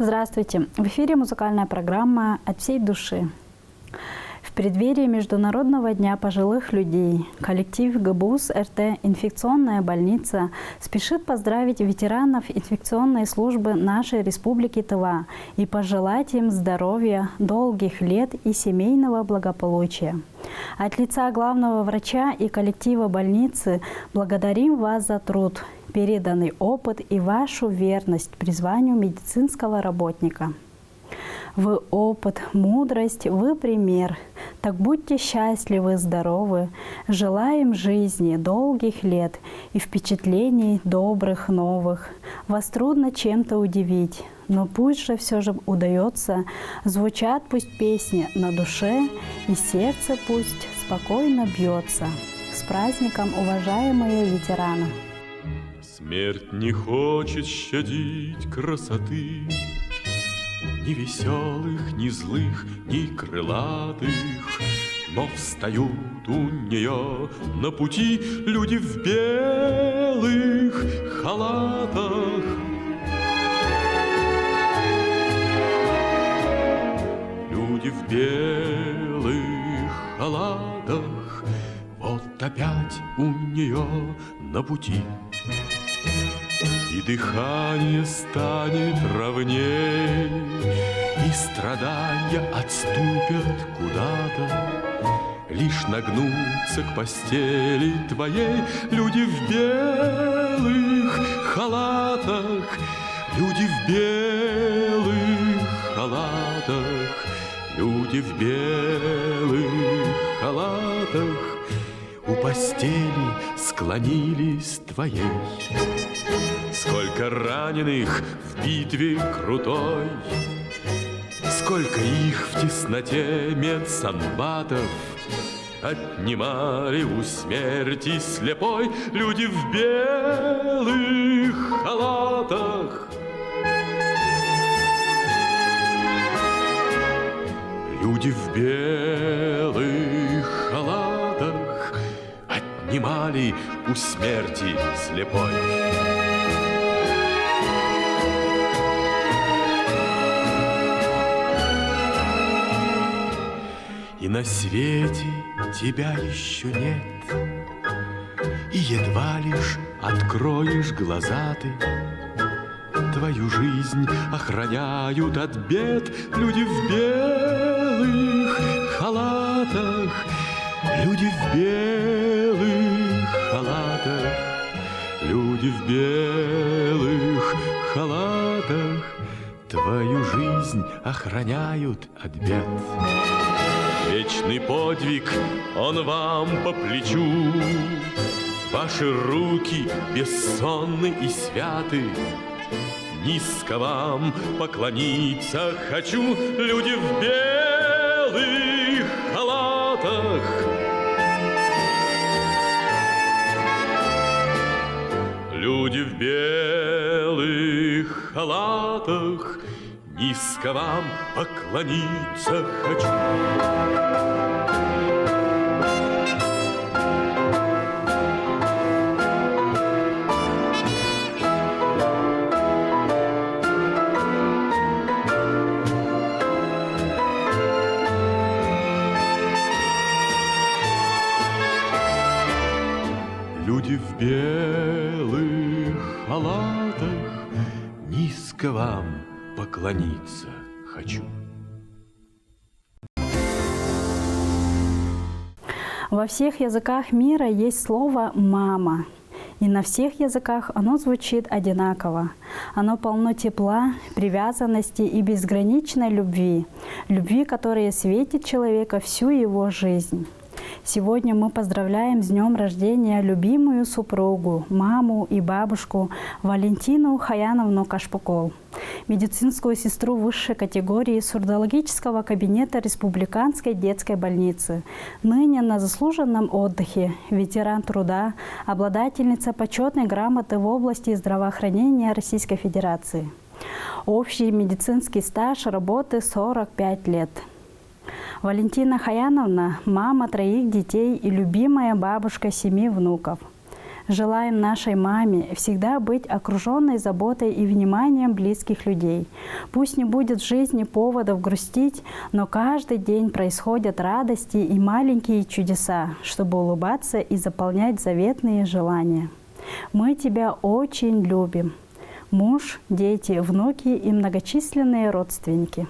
Здравствуйте! В эфире музыкальная программа «От всей души». В преддверии Международного дня пожилых людей коллектив ГБУС РТ «Инфекционная больница» спешит поздравить ветеранов инфекционной службы нашей Республики Тыва и пожелать им здоровья, долгих лет и семейного благополучия. От лица главного врача и коллектива больницы благодарим вас за труд, переданный опыт и вашу верность призванию медицинского работника. Вы опыт, мудрость, вы пример. Так будьте счастливы, здоровы. Желаем жизни, долгих лет и впечатлений добрых, новых. Вас трудно чем-то удивить, но пусть же все же удается. Звучат пусть песни на душе, и сердце пусть спокойно бьется. С праздником, уважаемые ветераны! Смерть не хочет щадить красоты, ни веселых, ни злых, ни крылатых, но встают у нее на пути люди в белых халатах. Люди в белых халатах, вот опять у нее на пути. И дыхание станет ровней, и страдания отступят куда-то. Лишь нагнуться к постели твоей люди в белых халатах, люди в белых халатах, люди в белых халатах у постели склонились твоей. Сколько раненых в битве крутой, сколько их в тесноте медсанбатов отнимали у смерти слепой люди в белых халатах. Люди в белых халатах отнимали у смерти слепой. И на свете тебя еще нет, и едва лишь откроешь глаза ты. Твою жизнь охраняют от бед люди в белых халатах, люди в белых халатах, люди в белых халатах. Твою жизнь охраняют от бед. Вечный подвиг, он вам по плечу. Ваши руки бессонны и святы. Низко вам поклониться хочу, люди в белых халатах. Люди в белых халатах, низко вам поклониться хочу. Люди в белых халатах, низко вам поклониться хочу. Во всех языках мира есть слово «мама». И на всех языках оно звучит одинаково. Оно полно тепла, привязанности и безграничной любви. Любви, которая светит человека всю его жизнь. Сегодня мы поздравляем с днем рождения любимую супругу, маму и бабушку Валентину Хаяновну Кашпукол, медицинскую сестру высшей категории сурдологического кабинета Республиканской детской больницы, ныне на заслуженном отдыхе, ветеран труда, обладательница почетной грамоты в области здравоохранения Российской Федерации. Общий медицинский стаж работы 45 лет. Валентина Хаяновна – мама 3 детей и любимая бабушка 7 внуков. Желаем нашей маме всегда быть окруженной заботой и вниманием близких людей. Пусть не будет в жизни поводов грустить, но каждый день происходят радости и маленькие чудеса, чтобы улыбаться и заполнять заветные желания. Мы тебя очень любим. Муж, дети, внуки и многочисленные родственники.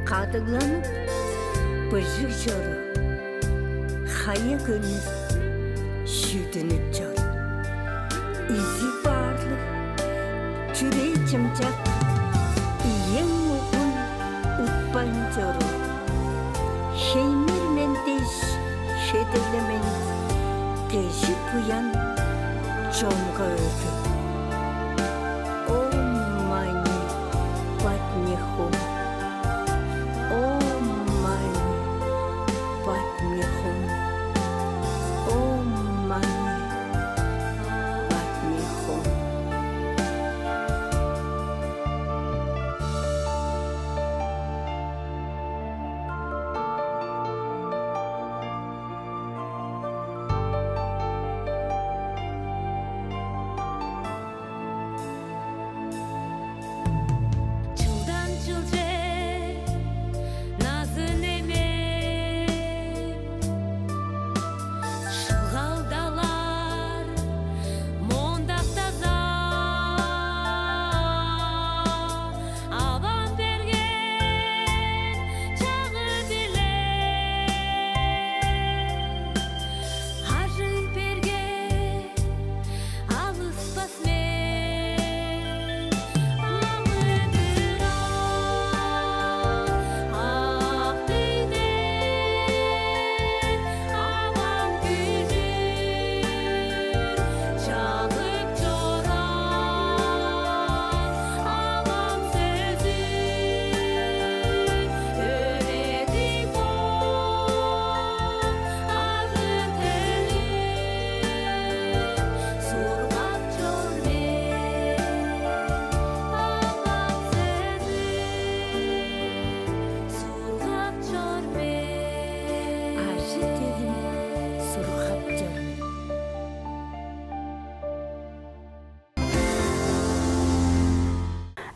Қадырланып, біржік жолы, қайы күні шүтініп жол. Ізі барлық, жүрей жымжақ, иен мұғын ұтпан жолы. Шеймір мен деш, шеділімен, деші бұян жонға өді. О, мани, батнехум.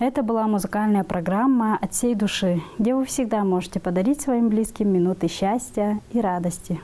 Это была музыкальная программа «От всей души», где вы всегда можете подарить своим близким минуты счастья и радости.